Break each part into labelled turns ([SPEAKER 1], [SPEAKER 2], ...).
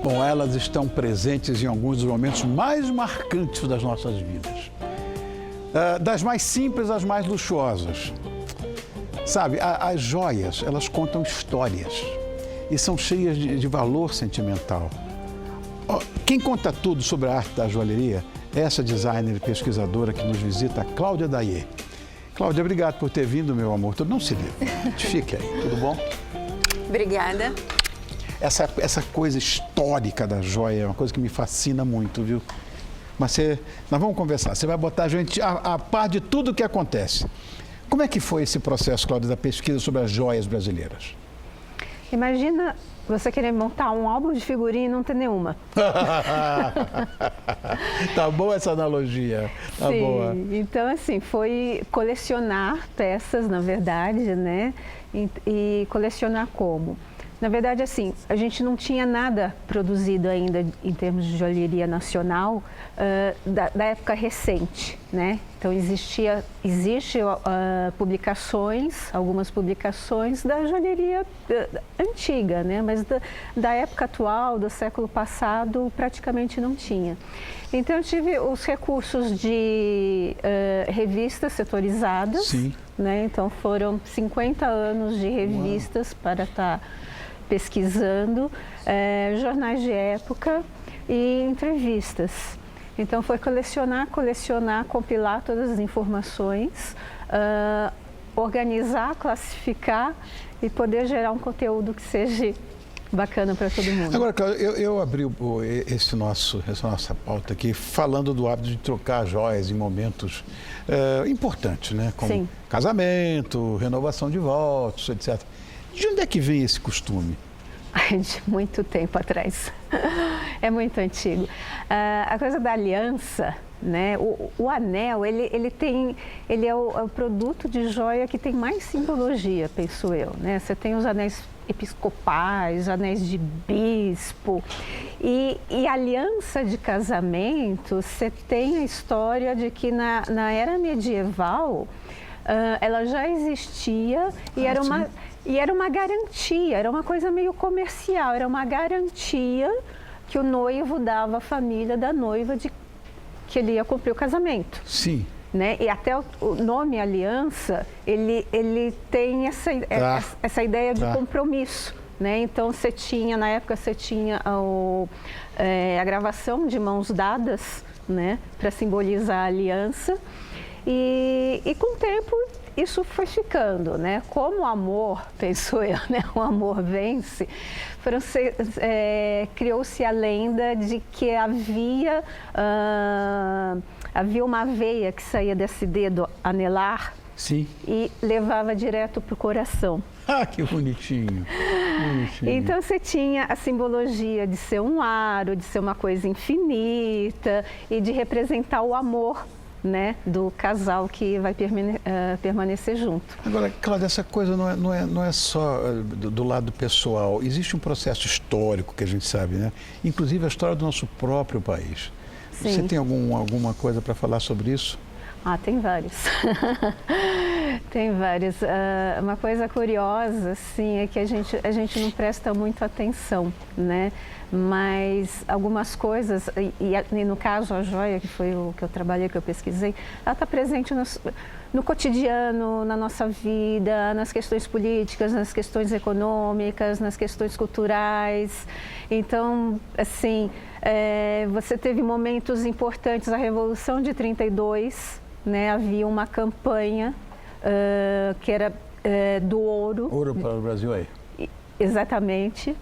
[SPEAKER 1] Bom, elas estão presentes em alguns dos momentos mais marcantes das nossas vidas. Das mais simples às mais luxuosas. Sabe, as joias, elas contam histórias e são cheias de valor sentimental. Quem conta tudo sobre a arte da joalheria é essa designer e pesquisadora que nos visita, Cláudia Dayer. Cláudia, obrigado por ter vindo, meu amor. Não se liga. Fique aí, tudo bom?
[SPEAKER 2] Obrigada.
[SPEAKER 1] Essa coisa histórica da joia é uma coisa que me fascina muito, viu? Mas nós vamos conversar. Você vai botar a gente a par de tudo o que acontece. Como é que foi esse processo, Cláudia, da pesquisa sobre as joias brasileiras?
[SPEAKER 2] Imagina você querer montar um álbum de figurinha e não ter nenhuma.
[SPEAKER 1] Tá boa essa analogia. Tá
[SPEAKER 2] Sim.
[SPEAKER 1] Boa.
[SPEAKER 2] Então, assim, foi colecionar peças, na verdade, né? E colecionar como? Na verdade, assim, a gente não tinha nada produzido ainda em termos de joalheria nacional da época recente, né? Então, existe algumas publicações da joalheria antiga, né? Mas da época atual, do século passado, praticamente não tinha. Então, eu tive os recursos de revistas setorizadas.
[SPEAKER 1] Sim.
[SPEAKER 2] Né? Então, foram 50 anos de revistas para estar pesquisando, jornais de época e entrevistas. Então, foi colecionar, compilar todas as informações, organizar, classificar e poder gerar um conteúdo que seja bacana para todo mundo.
[SPEAKER 1] Agora, Cláudia, eu abri essa nossa pauta aqui falando do hábito de trocar joias em momentos importantes, né? Como
[SPEAKER 2] Sim.
[SPEAKER 1] Casamento, renovação de votos, etc. De onde é que vem esse costume?
[SPEAKER 2] De muito tempo atrás. É muito antigo. A coisa da aliança, né? O anel, ele é o produto de joia que tem mais simbologia, penso eu, né? Você tem os anéis episcopais, anéis de bispo e aliança de casamento. Você tem a história de que na era medieval ela já existia e era uma garantia, era uma coisa meio comercial, era uma garantia que o noivo dava à família da noiva de que ele ia cumprir o casamento.
[SPEAKER 1] Sim.
[SPEAKER 2] Né? E até o nome aliança, ele tem essa ideia de compromisso. Né? Então, na época você tinha a gravação de mãos dadas, né? Para simbolizar a aliança. E com o tempo isso foi ficando, né? Como o amor, penso eu, né? O amor vence, criou-se a lenda de que havia uma veia que saía desse dedo anelar.
[SPEAKER 1] Sim.
[SPEAKER 2] E levava direto para o coração.
[SPEAKER 1] Ah, que bonitinho.
[SPEAKER 2] Então você tinha a simbologia de ser um aro, de ser uma coisa infinita e de representar o amor, né, do casal que vai permanecer junto. Agora,
[SPEAKER 1] Cláudia, essa coisa não é só do lado pessoal. Existe um processo histórico que a gente sabe, né? Inclusive a história do nosso próprio país.
[SPEAKER 2] Sim.
[SPEAKER 1] Você tem alguma coisa para falar sobre isso?
[SPEAKER 2] Tem vários. Tem vários. Uma coisa curiosa, assim, é que a gente não presta muito atenção, né? Mas algumas coisas, e no caso a joia, que foi o que eu trabalhei, que eu pesquisei, ela está presente no cotidiano, na nossa vida, nas questões políticas, nas questões econômicas, nas questões culturais. Então, assim, você teve momentos importantes, a Revolução de 32, né? Havia uma campanha que era do ouro.
[SPEAKER 1] Ouro para o Brasil aí.
[SPEAKER 2] Exatamente.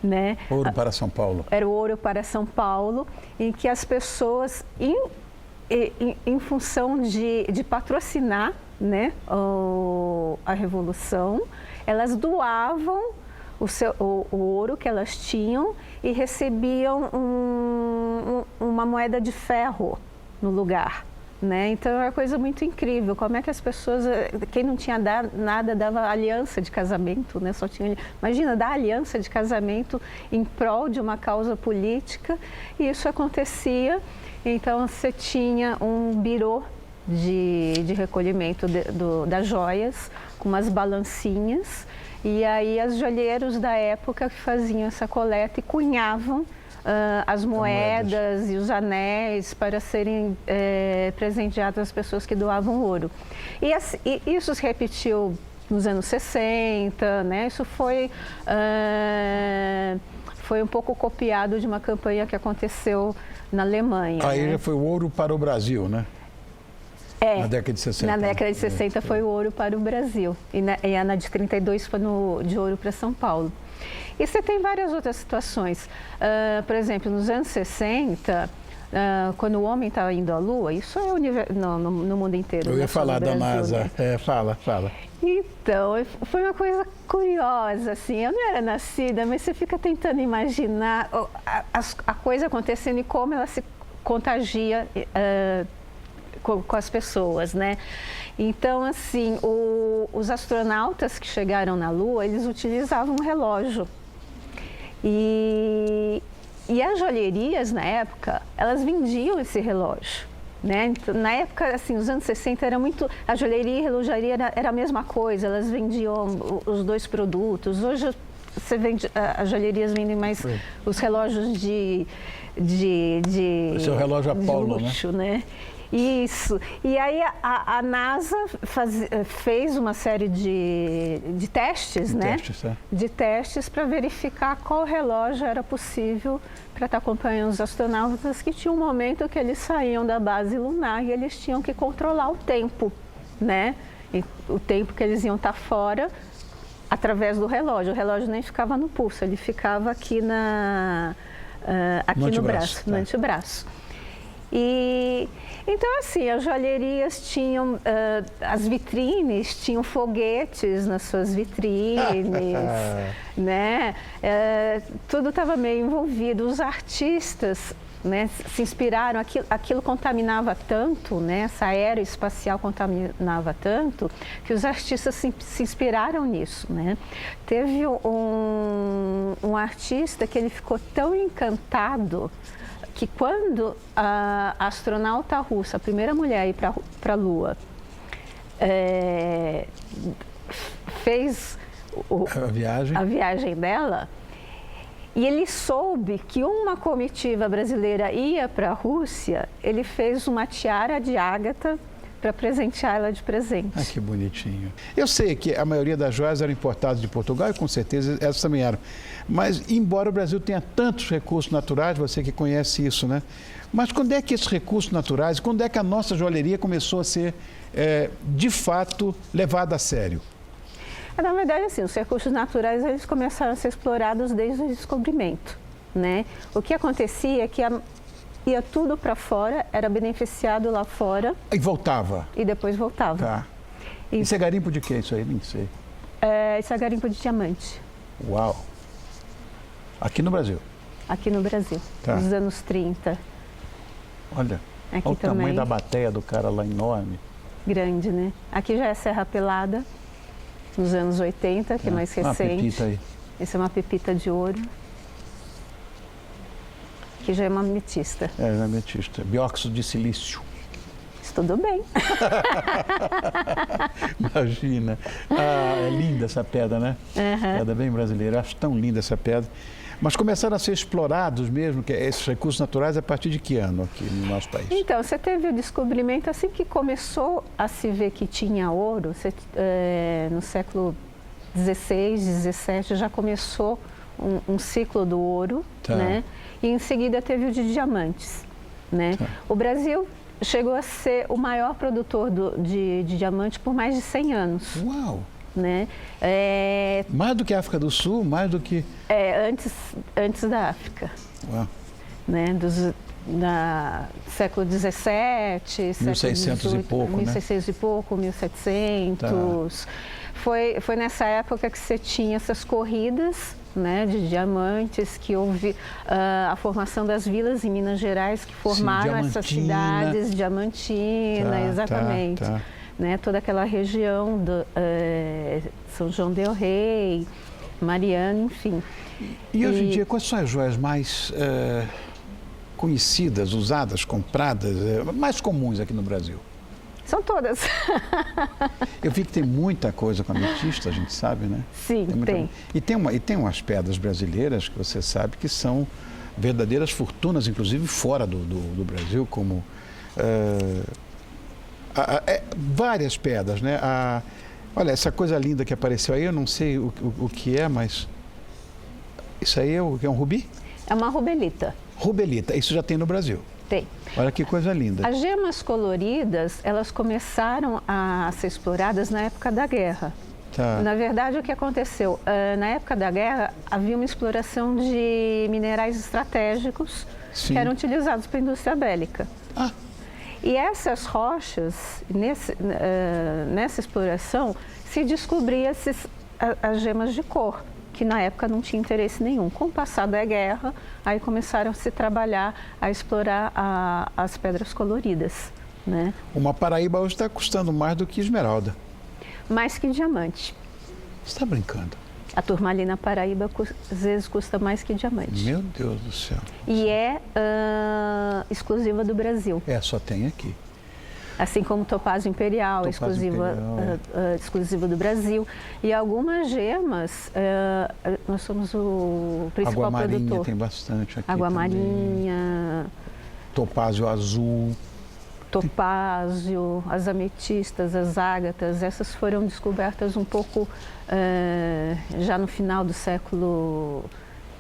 [SPEAKER 2] Né?
[SPEAKER 1] Ouro para São Paulo.
[SPEAKER 2] Era o Ouro para São Paulo, em que as pessoas, em função de patrocinar, né, a Revolução, elas doavam o ouro que elas tinham e recebiam uma moeda de ferro no lugar. Né? Então é uma coisa muito incrível, como é que as pessoas, quem não tinha nada dava aliança de casamento, né? Imagina, dar aliança de casamento em prol de uma causa política, e isso acontecia. Então você tinha um birô de recolhimento das joias, com umas balancinhas. E aí as joalheiros da época que faziam essa coleta e cunhavam as moedas e os anéis para serem presenteados às pessoas que doavam ouro. E isso se repetiu nos anos 60, né? Isso foi um pouco copiado de uma campanha que aconteceu na Alemanha.
[SPEAKER 1] Aí
[SPEAKER 2] né?
[SPEAKER 1] já foi o ouro para o Brasil, né? Na década de 60.
[SPEAKER 2] Na década de 60 foi o ouro para o Brasil. E na de 32 foi de ouro para São Paulo. E você tem várias outras situações. Por exemplo, nos anos 60, quando o homem estava indo à Lua, isso é no mundo inteiro.
[SPEAKER 1] Eu ia falar da NASA.
[SPEAKER 2] Né?
[SPEAKER 1] Fala.
[SPEAKER 2] Então, foi uma coisa curiosa, assim. Eu não era nascida, mas você fica tentando imaginar a coisa acontecendo e como ela se contagia com as pessoas, né? Então, assim, os astronautas que chegaram na Lua, eles utilizavam um relógio. E as joalherias, na época, elas vendiam esse relógio, né? Então, na época, assim, nos anos 60, era muito... A joalheria e a relojaria era a mesma coisa, elas vendiam os dois produtos. Hoje, as joalherias vendem mais os relógios de
[SPEAKER 1] Esse é o relógio Apollo,
[SPEAKER 2] luxo, né? Isso. E aí a NASA fez uma série de testes, né? De testes para verificar qual relógio era possível para estar acompanhando os astronautas, que tinha um momento que eles saíam da base lunar e eles tinham que controlar o tempo, né? E o tempo que eles iam estar fora através do relógio. O relógio nem ficava no pulso, ele ficava aqui no braço, no antebraço. E então, assim, as joalherias tinham, as vitrines tinham foguetes nas suas vitrines, né? Tudo estava meio envolvido. Os artistas, né, se inspiraram, aquilo contaminava tanto, né? Essa aeroespacial contaminava tanto, que os artistas se inspiraram nisso, né? Teve um artista que ele ficou tão encantado que quando a astronauta russa, a primeira mulher a ir para a Lua, fez a viagem dela, e ele soube que uma comitiva brasileira ia para a Rússia, ele fez uma tiara de ágata para presenteá-la de presente.
[SPEAKER 1] Ah, que bonitinho. Eu sei que a maioria das joias eram importadas de Portugal e com certeza essas também eram. Mas, embora o Brasil tenha tantos recursos naturais, você que conhece isso, né? Mas quando é que esses recursos naturais, quando é que a nossa joalheria começou a ser, de fato, levada a sério?
[SPEAKER 2] Na verdade, assim, os recursos naturais eles começaram a ser explorados desde o descobrimento, né? O que acontecia é que ia tudo para fora, era beneficiado lá fora.
[SPEAKER 1] E voltava?
[SPEAKER 2] E depois voltava.
[SPEAKER 1] Tá. Isso é garimpo de quê isso aí? Nem sei.
[SPEAKER 2] Isso é garimpo de diamante.
[SPEAKER 1] Uau! Aqui no Brasil?
[SPEAKER 2] Aqui no Brasil, nos anos 30.
[SPEAKER 1] Olha,
[SPEAKER 2] aqui
[SPEAKER 1] olha o
[SPEAKER 2] também,
[SPEAKER 1] tamanho da bateia do cara lá, enorme.
[SPEAKER 2] Grande, né? Aqui já é Serra Pelada, nos anos 80, que é mais recente.
[SPEAKER 1] Uma pepita aí.
[SPEAKER 2] Essa é uma pepita de ouro. Que já é uma ametista.
[SPEAKER 1] É uma ametista. Dióxido de silício.
[SPEAKER 2] Isso tudo bem.
[SPEAKER 1] Imagina. É linda essa pedra, né? Pedra bem brasileira. Eu acho tão linda essa pedra. Mas começaram a ser explorados mesmo, esses recursos naturais, a partir de que ano aqui no nosso país?
[SPEAKER 2] Então, você teve o descobrimento assim que começou a se ver que tinha ouro, no século XVI, XVII, já começou um ciclo do ouro, né? E em seguida teve o de diamantes, né? O Brasil chegou a ser o maior produtor de diamante por mais de 100 anos.
[SPEAKER 1] Uau!
[SPEAKER 2] Né?
[SPEAKER 1] Mais do que a África do Sul, mais do que...
[SPEAKER 2] Antes da África.
[SPEAKER 1] Uau!
[SPEAKER 2] Né? Século XVII,
[SPEAKER 1] 1600 e pouco,
[SPEAKER 2] 1600 e pouco, 1700. Tá. Foi nessa época que você tinha essas corridas, né, de diamantes, que houve a formação das vilas em Minas Gerais que formaram essas cidades, Diamantina, exatamente. Né, toda aquela região do São João del Rei, Mariana, enfim.
[SPEAKER 1] E hoje em dia, quais são as joias mais conhecidas, usadas, compradas, mais comuns aqui no Brasil?
[SPEAKER 2] São todas.
[SPEAKER 1] Eu vi que tem muita coisa com ametista, a gente sabe, né?
[SPEAKER 2] Sim, tem.
[SPEAKER 1] E tem umas pedras brasileiras que você sabe que são verdadeiras fortunas, inclusive fora do Brasil, como várias pedras, né? Olha, essa coisa linda que apareceu aí, eu não sei o que é, mas isso aí é um rubi?
[SPEAKER 2] É uma rubelita.
[SPEAKER 1] Rubelita, isso já tem no Brasil.
[SPEAKER 2] Tem.
[SPEAKER 1] Olha que coisa linda.
[SPEAKER 2] As gemas coloridas, elas começaram a ser exploradas na época da guerra.
[SPEAKER 1] Tá.
[SPEAKER 2] Na verdade, o que aconteceu? Na época da guerra, havia uma exploração de minerais estratégicos
[SPEAKER 1] Sim.
[SPEAKER 2] que eram utilizados para a indústria bélica.
[SPEAKER 1] Ah,
[SPEAKER 2] E essas rochas, nessa exploração, se descobria as gemas de cor, que na época não tinha interesse nenhum. Com o passar da guerra, aí começaram a se trabalhar, a explorar as pedras coloridas, né?
[SPEAKER 1] uma Paraíba hoje está custando mais do que esmeralda.
[SPEAKER 2] Mais que diamante.
[SPEAKER 1] Você está brincando?
[SPEAKER 2] A turmalina Paraíba às vezes custa mais que diamante.
[SPEAKER 1] Meu Deus do céu.
[SPEAKER 2] E é exclusiva do Brasil.
[SPEAKER 1] Só tem aqui.
[SPEAKER 2] Assim como topázio imperial,
[SPEAKER 1] Topázio
[SPEAKER 2] exclusiva do Brasil. E algumas gemas, nós somos o principal
[SPEAKER 1] Água marinha
[SPEAKER 2] produtor.
[SPEAKER 1] tem bastante aqui.
[SPEAKER 2] Água
[SPEAKER 1] também.
[SPEAKER 2] marinha,
[SPEAKER 1] Topázio azul.
[SPEAKER 2] topázio, as ametistas, as ágatas, essas foram descobertas um pouco já no final do século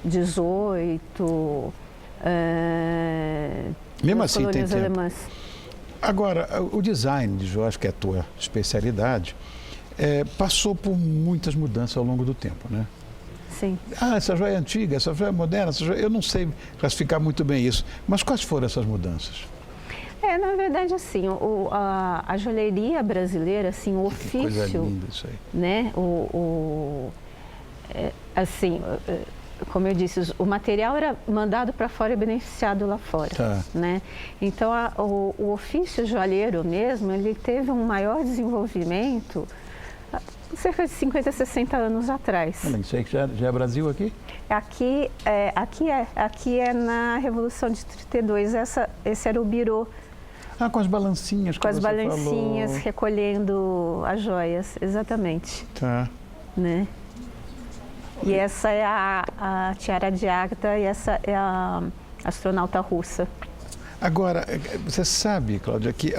[SPEAKER 2] XVIII.
[SPEAKER 1] Mesmo
[SPEAKER 2] nas
[SPEAKER 1] assim tem
[SPEAKER 2] colônias
[SPEAKER 1] tempo.
[SPEAKER 2] alemãs.
[SPEAKER 1] Agora, o design de joias, que é a tua especialidade, passou por muitas mudanças ao longo do tempo, né?
[SPEAKER 2] Sim.
[SPEAKER 1] Essa joia é antiga, essa joia é moderna, eu não sei classificar muito bem isso. Mas quais foram essas mudanças?
[SPEAKER 2] Na verdade, assim, a joalheria brasileira, assim, o ofício,
[SPEAKER 1] Coisa linda isso aí.
[SPEAKER 2] né, assim, como eu disse, o material era mandado para fora e beneficiado lá fora,
[SPEAKER 1] Tá.
[SPEAKER 2] né? Então, o ofício joalheiro mesmo, ele teve um maior desenvolvimento há cerca de 50, 60 anos atrás.
[SPEAKER 1] Olha, isso aí que já é Brasil aqui?
[SPEAKER 2] Aqui é na Revolução de 32, esse era o birô,
[SPEAKER 1] Com as balancinhas que
[SPEAKER 2] com as
[SPEAKER 1] você
[SPEAKER 2] balancinhas,
[SPEAKER 1] falou.
[SPEAKER 2] recolhendo as joias, exatamente,
[SPEAKER 1] Tá.
[SPEAKER 2] né? E essa é a tiara de ágata e essa é a astronauta russa.
[SPEAKER 1] Agora, você sabe, Cláudia, que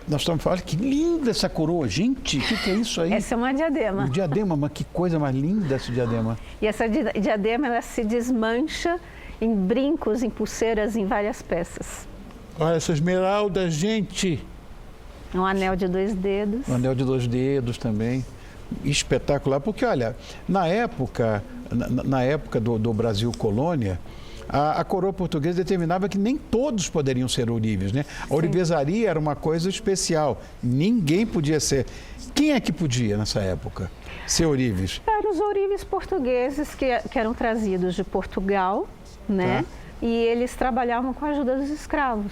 [SPEAKER 1] nós estamos falando, que linda essa coroa. Gente, o que é isso aí?
[SPEAKER 2] Essa é uma diadema.
[SPEAKER 1] Um diadema, mas que coisa mais linda esse diadema.
[SPEAKER 2] E essa diadema, ela se desmancha em brincos, em pulseiras, em várias peças.
[SPEAKER 1] Olha essa esmeralda, gente.
[SPEAKER 2] Um anel de 2 dedos.
[SPEAKER 1] Um anel de 2 dedos também. Espetacular, porque olha, na época do Brasil colônia, a coroa portuguesa determinava que nem todos poderiam ser ourives, né? A ourivesaria era uma coisa especial, ninguém podia ser. Quem é que podia nessa época ser ourives?
[SPEAKER 2] Eram os ourives portugueses que eram trazidos de Portugal, né?
[SPEAKER 1] Tá.
[SPEAKER 2] E eles trabalhavam com a ajuda dos escravos.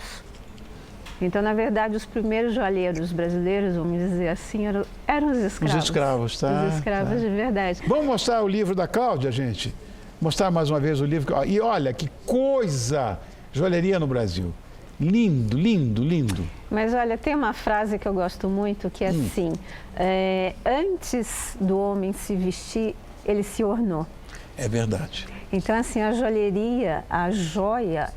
[SPEAKER 2] Então, na verdade, os primeiros joalheiros brasileiros, vamos dizer assim, eram os escravos.
[SPEAKER 1] Os escravos, tá?
[SPEAKER 2] Os escravos de verdade.
[SPEAKER 1] Vamos mostrar o livro da Cláudia, gente? Mostrar mais uma vez o livro. E olha, que coisa! Joalheria no Brasil. Lindo, lindo, lindo.
[SPEAKER 2] Mas olha, tem uma frase que eu gosto muito, que é assim, antes do homem se vestir, ele se ornou.
[SPEAKER 1] É verdade.
[SPEAKER 2] Então, assim, a joalheria, a joia,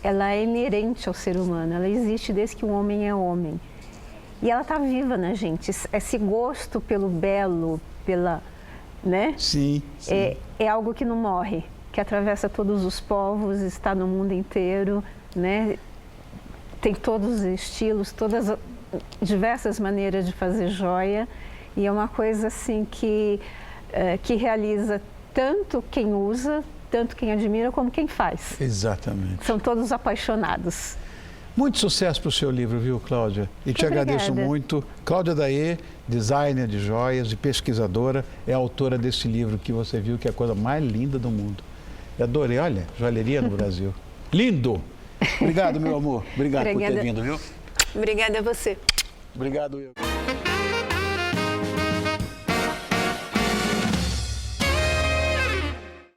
[SPEAKER 2] ela é inerente ao ser humano, ela existe desde que o homem é homem. E ela está viva na gente, esse gosto pelo belo, né?
[SPEAKER 1] Sim.
[SPEAKER 2] É algo que não morre, que atravessa todos os povos, está no mundo inteiro, né? Tem todos os estilos, todas as diversas maneiras de fazer joia. E é uma coisa assim que realiza tanto quem usa, tanto quem admira, como quem faz.
[SPEAKER 1] Exatamente.
[SPEAKER 2] São todos apaixonados.
[SPEAKER 1] Muito sucesso para o seu livro, viu, Cláudia? E te agradeço muito. Cláudia Daê, designer de joias e pesquisadora, é autora desse livro que você viu, que é a coisa mais linda do mundo. Eu adorei, olha, joalheria no Brasil. Lindo! Obrigado, meu amor. Obrigado por ter vindo, viu?
[SPEAKER 2] Obrigada a você.
[SPEAKER 1] Obrigado, eu.